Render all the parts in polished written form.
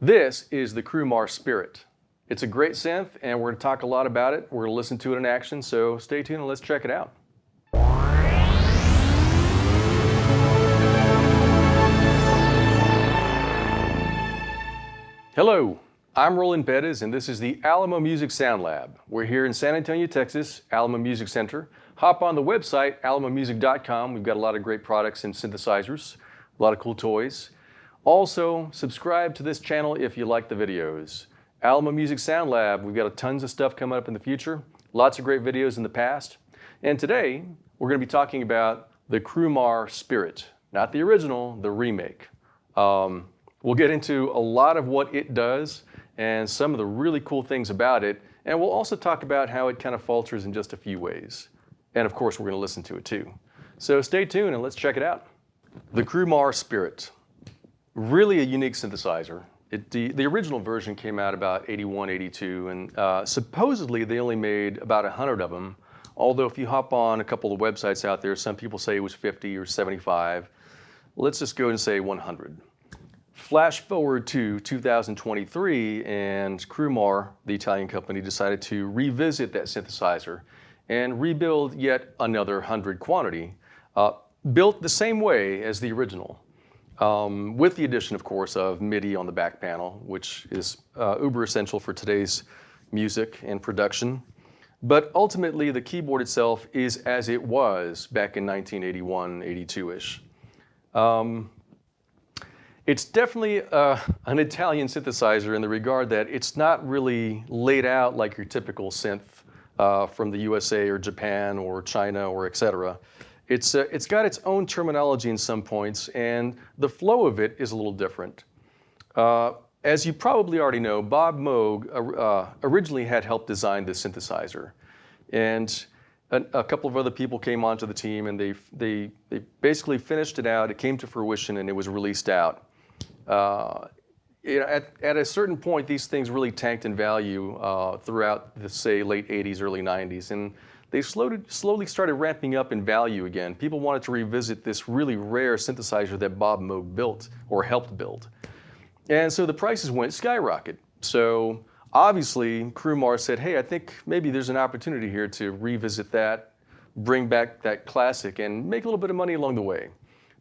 This is the Crumar Spirit. It's a great synth, and we're going to talk a lot about it. We're going to listen to it in action, so stay tuned and let's check it out. Hello, I'm Roland Bettis, and this is the Alamo Music Sound Lab. We're here in San Antonio, Texas, Alamo Music Center. Hop on the website, alamomusic.com. We've got a lot of great products and synthesizers, a lot of cool toys. Also, subscribe to this channel if you like the videos. Alamo Music Sound Lab, we've got tons of stuff coming up in the future, lots of great videos in the past. And today, we're going to be talking about the Crumar Spirit, not the original, the remake. We'll get into a lot of what it does and some of the really cool things about it, and we'll also talk about how it kind of falters in just a few ways. And of course, we're going to listen to it too. So stay tuned and let's check it out. The Crumar Spirit. Really a unique synthesizer. The original version came out about 81, 82, and supposedly they only made about 100 of them. Although if you hop on a couple of websites out there, some people say it was 50 or 75. Let's just go and say 100. Flash forward to 2023, and Crumar, the Italian company, decided to revisit that synthesizer and rebuild yet another 100 quantity, built the same way as the original. With the addition, of course, of MIDI on the back panel, which is uber essential for today's music and production. But ultimately, the keyboard itself is as it was back in 1981, 82-ish. It's definitely an Italian synthesizer in the regard that it's not really laid out like your typical synth from the USA or Japan or China or etc. It's got its own terminology in some points, and the flow of it is a little different. As you probably already know, Bob Moog originally had helped design this synthesizer. And a couple of other people came onto the team, and they basically finished it out. It came to fruition, and it was released out. At a certain point, these things really tanked in value throughout the, say, late 80s, early 90s. And they slowly started ramping up in value again. People wanted to revisit this really rare synthesizer that Bob Moog built or helped build. And so the prices went skyrocket. So obviously, Crumar said, hey, I think maybe there's an opportunity here to revisit that, bring back that classic, and make a little bit of money along the way.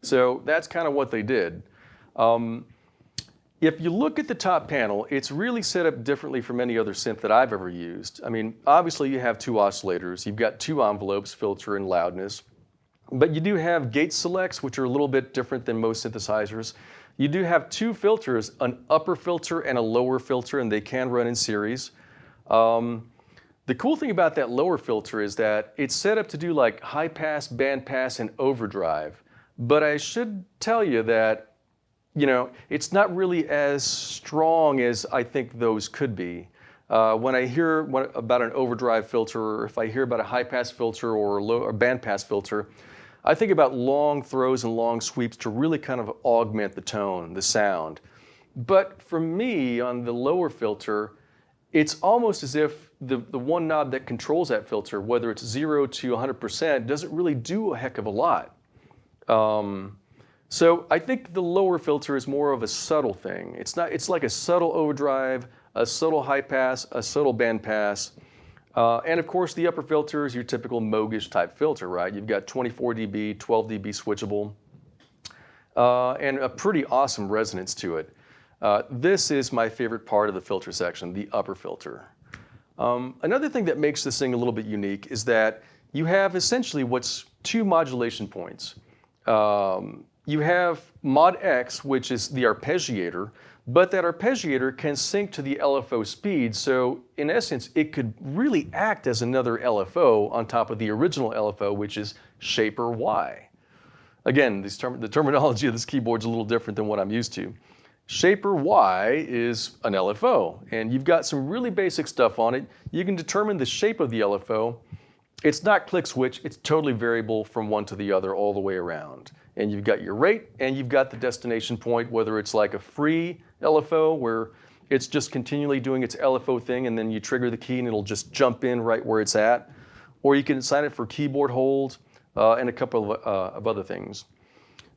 So that's kind of what they did. If you look at the top panel, it's really set up differently from any other synth that I've ever used. I mean, obviously you have two oscillators, you've got two envelopes, filter and loudness, but you do have gate selects, which are a little bit different than most synthesizers. You do have two filters, an upper filter and a lower filter, and they can run in series. The cool thing about that lower filter is that it's set up to do like high pass, band pass, and overdrive. But I should tell you that it's not really as strong as I think those could be. When I hear about an overdrive filter, or if I hear about a high-pass filter or a band-pass filter, I think about long throws and long sweeps to really kind of augment the tone, the sound. But for me, on the lower filter, it's almost as if the one knob that controls that filter, whether it's 0 to 100%, doesn't really do a heck of a lot. So I think the lower filter is more of a subtle thing. It's like a subtle overdrive, a subtle high pass, a subtle band pass. And of course the upper filter is your typical Moogish type filter, right? You've got 24 dB, 12 dB switchable, and a pretty awesome resonance to it. This is my favorite part of the filter section, the upper filter. Another thing that makes this thing a little bit unique is that you have essentially what's two modulation points. You have mod X, which is the arpeggiator, but that arpeggiator can sync to the LFO speed, so in essence, it could really act as another LFO on top of the original LFO, which is shaper Y. Again, the terminology of this keyboard is a little different than what I'm used to. Shaper Y is an LFO, and you've got some really basic stuff on it. You can determine the shape of the LFO. It's not click switch, it's totally variable from one to the other all the way around. And you've got your rate, and you've got the destination point, whether it's like a free LFO where it's just continually doing its LFO thing, and then you trigger the key and it'll just jump in right where it's at. Or you can assign it for keyboard hold and a couple of other things.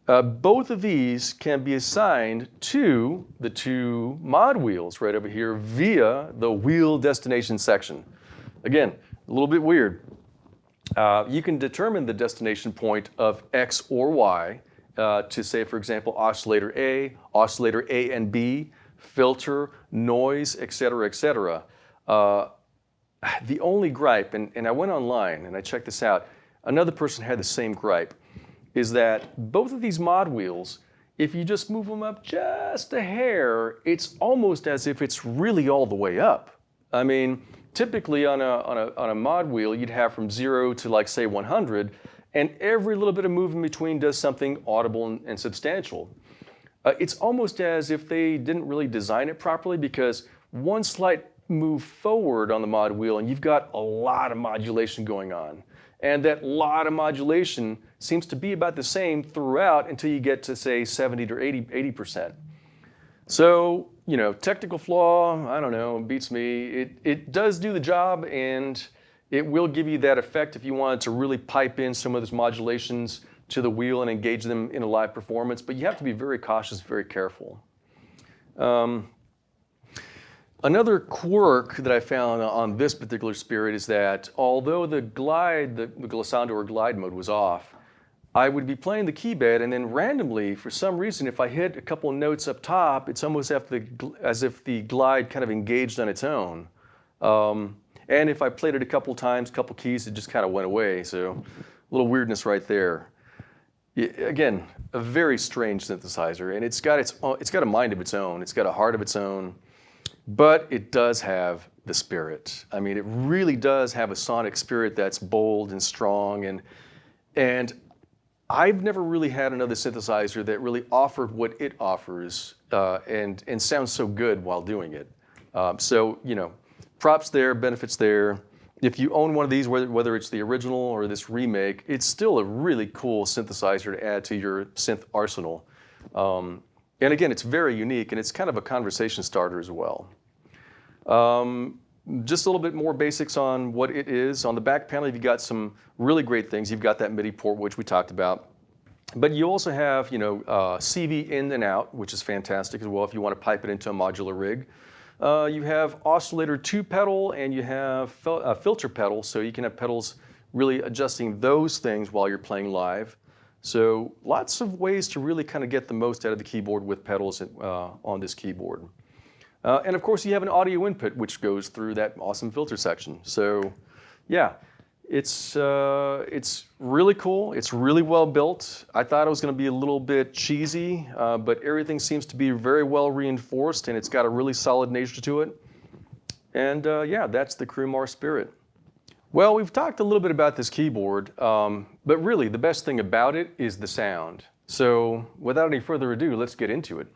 Both of these can be assigned to the two mod wheels right over here via the wheel destination section. Again, a little bit weird. You can determine the destination point of X or Y to say, for example, oscillator A and B, filter, noise, etc., etc. The only gripe, and I went online and I checked this out, another person had the same gripe, is that both of these mod wheels, if you just move them up just a hair, it's almost as if it's really all the way up. I mean, typically on a mod wheel, you'd have from 0 to like say 100, and every little bit of move in between does something audible and substantial. It's almost as if they didn't really design it properly, because one slight move forward on the mod wheel and you've got a lot of modulation going on. And that lot of modulation seems to be about the same throughout until you get to say 70 to 80%. So, you know, technical flaw, I don't know, beats me. It does do the job, and it will give you that effect if you wanted to really pipe in some of those modulations to the wheel and engage them in a live performance, but you have to be very cautious, very careful. Another quirk that I found on this particular Spirit is that although the glissando or glide mode was off, I would be playing the key bed, and then randomly, for some reason, if I hit a couple notes up top, it's almost as if the glide kind of engaged on its own. And if I played it a couple times, couple keys, it just kind of went away. So a little weirdness right there. Again, a very strange synthesizer, and it's got a mind of its own. It's got a heart of its own. But it does have the spirit. I mean, it really does have a sonic spirit that's bold and strong, and I've never really had another synthesizer that really offered what it offers and sounds so good while doing it. So, you know, props there, benefits there. If you own one of these, whether it's the original or this remake, it's still a really cool synthesizer to add to your synth arsenal. And again, it's very unique, and it's kind of a conversation starter as well. Just a little bit more basics on what it is. On the back panel, you've got some really great things. You've got that MIDI port, which we talked about. But you also have, you know, CV in and out, which is fantastic as well if you want to pipe it into a modular rig. You have oscillator 2 pedal, and you have filter pedal, so you can have pedals really adjusting those things while you're playing live. So lots of ways to really kind of get the most out of the keyboard with pedals on this keyboard. And of course, you have an audio input, which goes through that awesome filter section. So yeah, it's really cool. It's really well built. I thought it was going to be a little bit cheesy, but everything seems to be very well reinforced, and it's got a really solid nature to it. And yeah, that's the Crumar Spirit. Well, we've talked a little bit about this keyboard, but really the best thing about it is the sound. So without any further ado, let's get into it.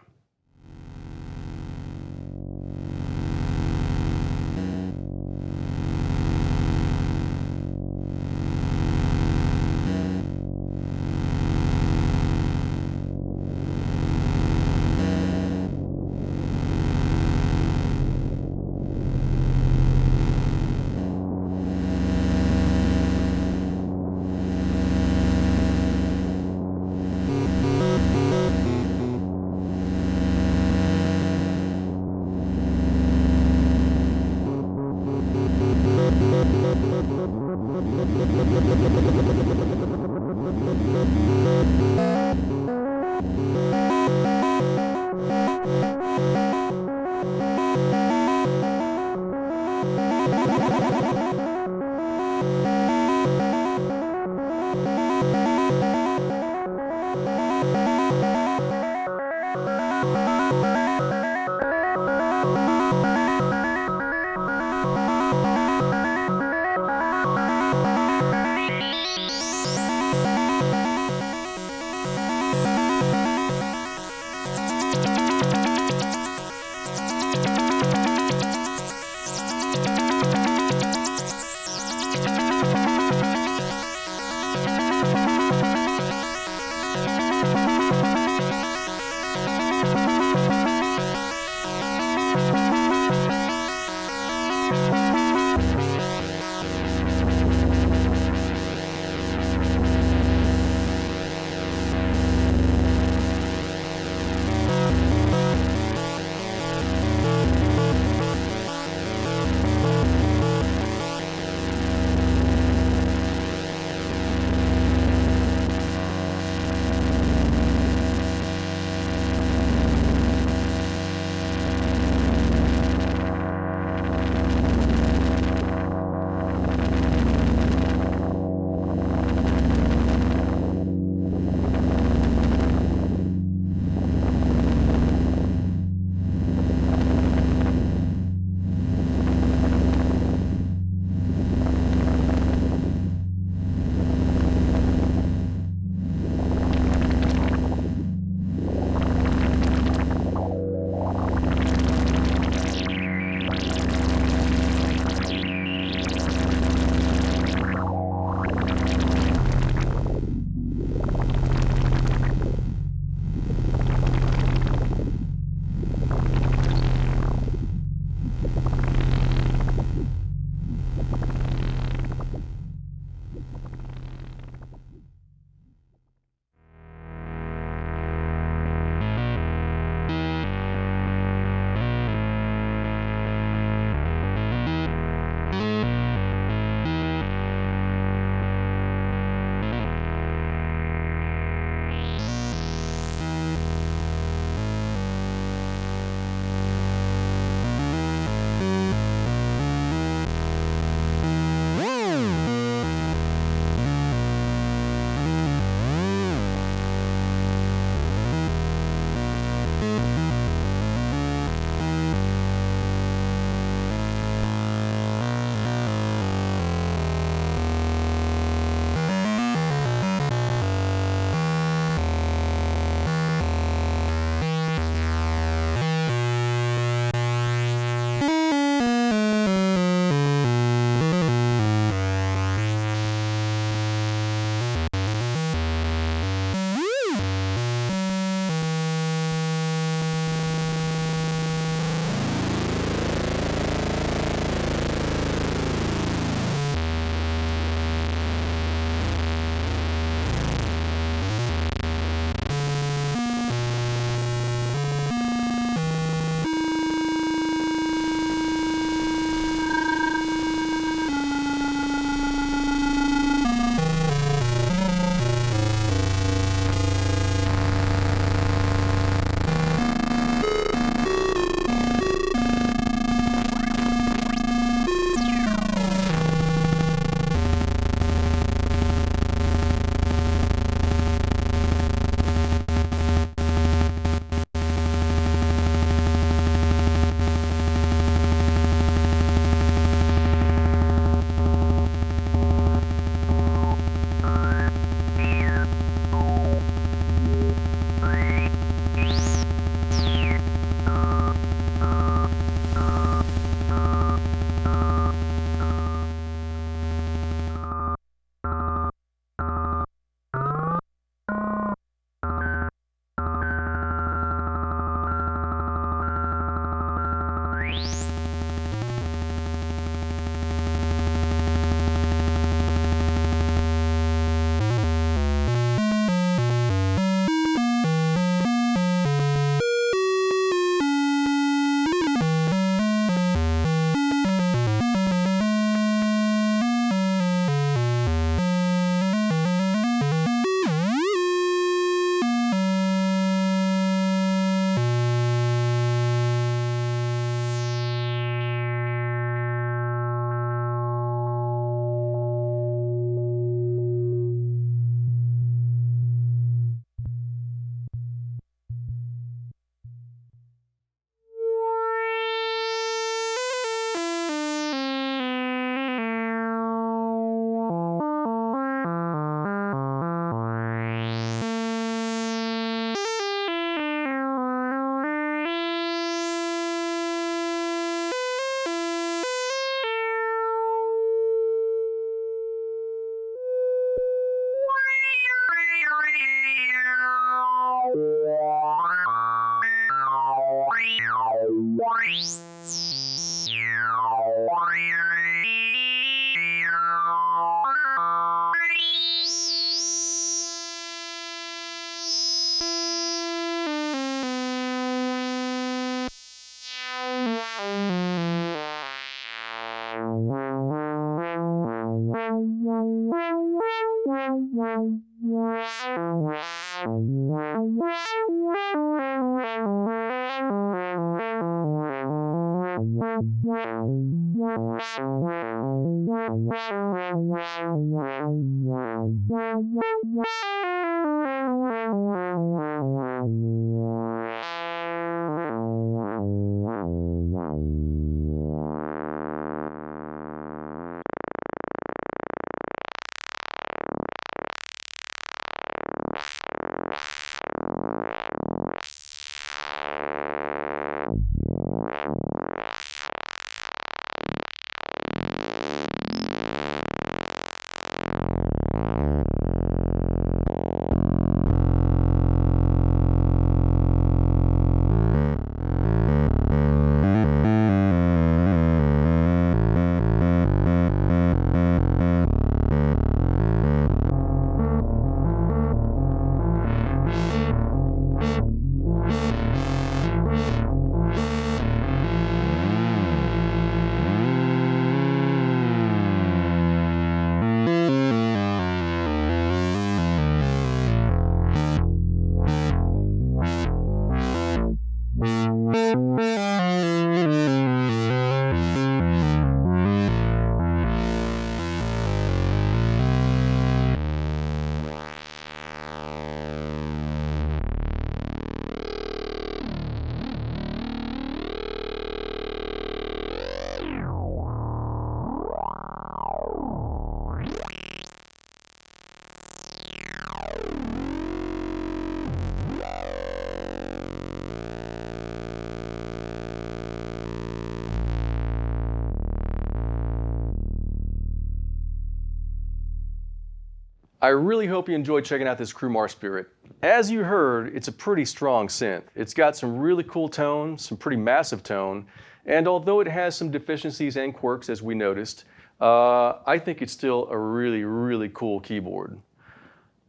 I really hope you enjoyed checking out this Crumar Spirit. As you heard, it's a pretty strong synth. It's got some really cool tone, some pretty massive tone, and although it has some deficiencies and quirks as we noticed, I think it's still a really, really cool keyboard.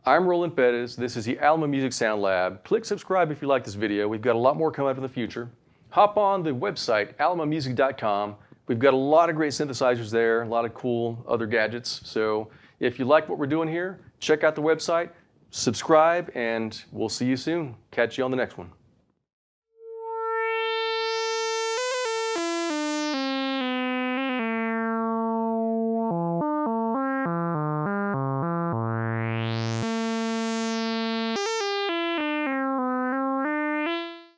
I'm Roland Bettis. This is the Alma Music Sound Lab. Click subscribe if you like this video. We've got a lot more coming up in the future. Hop on the website, almamusic.com. We've got a lot of great synthesizers there, a lot of cool other gadgets. So if you like what we're doing here, check out the website, subscribe, and we'll see you soon. Catch you on the next one.